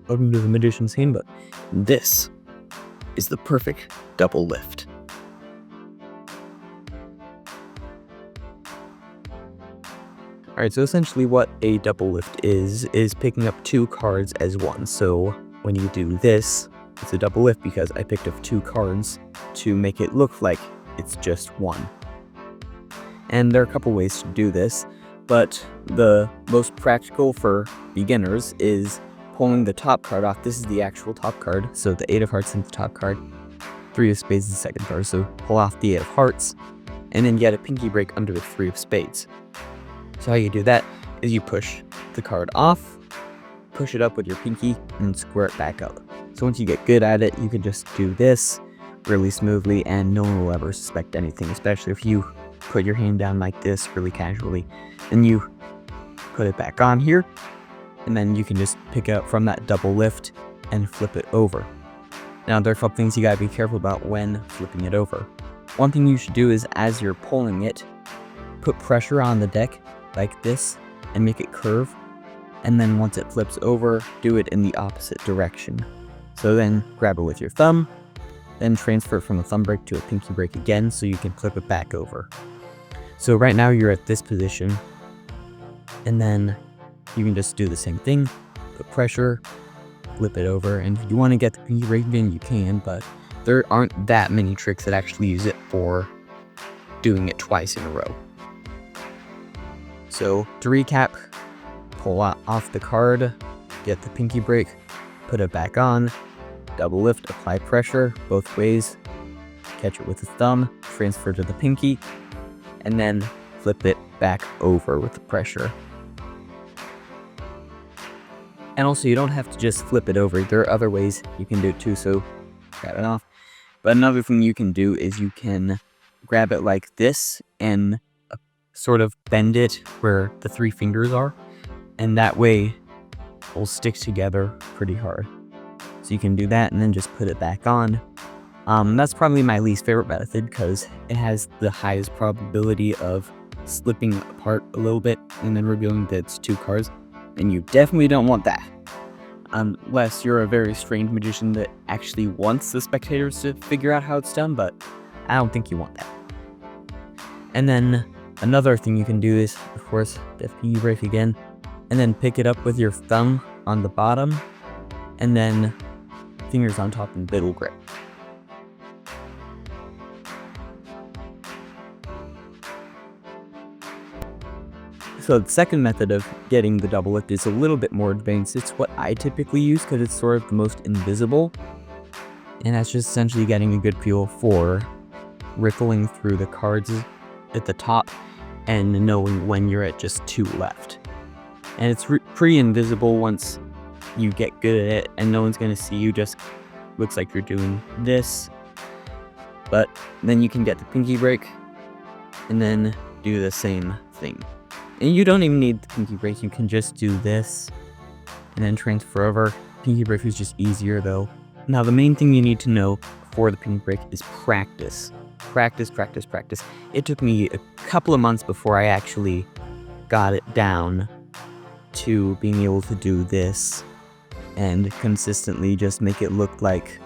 Welcome to the Magician's Handbook. This is the perfect double lift. Alright, so essentially what a double lift is picking up two cards as one. So when you do this, it's a double lift because I picked up two cards to make it look like it's just one. And there are a couple ways to do this, but the most practical for beginners is pulling the top card off. This is the actual top card, so the 8 of hearts is the top card, 3 of spades is the second card, so pull off the 8 of hearts, and then get a pinky break under the 3 of spades. So how you do that is you push the card off, push it up with your pinky, and square it back up. So once you get good at it, you can just do this really smoothly, and no one will ever suspect anything, especially if you put your hand down like this really casually. Then you put it back on here, and then you can just pick it up from that double lift and flip it over. Now, there are a couple things you gotta be careful about when flipping it over. One thing you should do is, as you're pulling it, put pressure on the deck like this and make it curve. And then once it flips over, do it in the opposite direction. So then grab it with your thumb, then transfer it from a thumb break to a pinky break again so you can flip it back over. So right now you're at this position, and then you can just do the same thing, put pressure, flip it over, and if you want to get the pinky break in, you can, but there aren't that many tricks that actually use it for doing it twice in a row. So to recap, pull off the card, get the pinky break, put it back on, double lift, apply pressure both ways, catch it with the thumb, transfer to the pinky, and then flip it back over with the pressure. And also, you don't have to just flip it over. There are other ways you can do it too, so grab it off. But another thing you can do is you can grab it like this and sort of bend it where the 3 fingers are, and that way it will stick together pretty hard. So you can do that and then just put it back on. That's probably my least favorite method because it has the highest probability of slipping apart a little bit and then revealing that it's 2 cards, and you definitely don't want that. Unless you're a very strange magician that actually wants the spectators to figure out how it's done, but I don't think you want that. And then another thing you can do is, of course, the pinky break again, and then pick it up with your thumb on the bottom, and then fingers on top and middle grip. So the second method of getting the double lift is a little bit more advanced. It's what I typically use because it's sort of the most invisible. And that's just essentially getting a good feel for rippling through the cards at the top and knowing when you're at just 2 left. And it's pretty invisible once you get good at it, and no one's going to see you. Just looks like you're doing this. But then you can get the pinky break and then do the same thing. And you don't even need the pinky break, you can just do this and then transfer over. Pinky break is just easier though. Now the main thing you need to know for the pinky break is practice. Practice, practice, practice. It took me a couple of months before I actually got it down to being able to do this and consistently just make it look like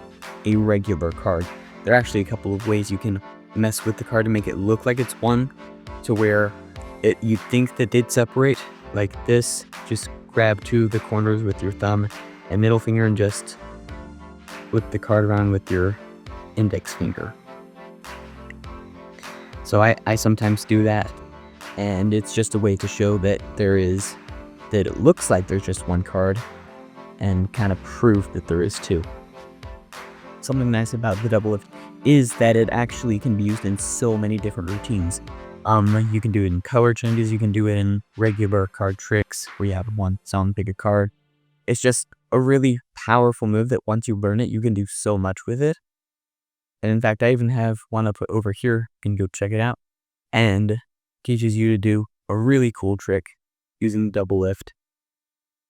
a regular card. There are actually a couple of ways you can mess with the card to make it look like it's one, to where you think that they'd separate like this. Just grab 2 of the corners with your thumb and middle finger and just flip the card around with your index finger. So I sometimes do that, and it's just a way to show that it looks like there's just 1 card and kind of prove that there is 2. Something nice about the double lift is that it actually can be used in so many different routines. You can do it in color changes, you can do it in regular card tricks where you have one sound bigger card. It's just a really powerful move that once you learn it, you can do so much with it. And in fact, I even have one up over here, you can go check it out, and teaches you to do a really cool trick using the double lift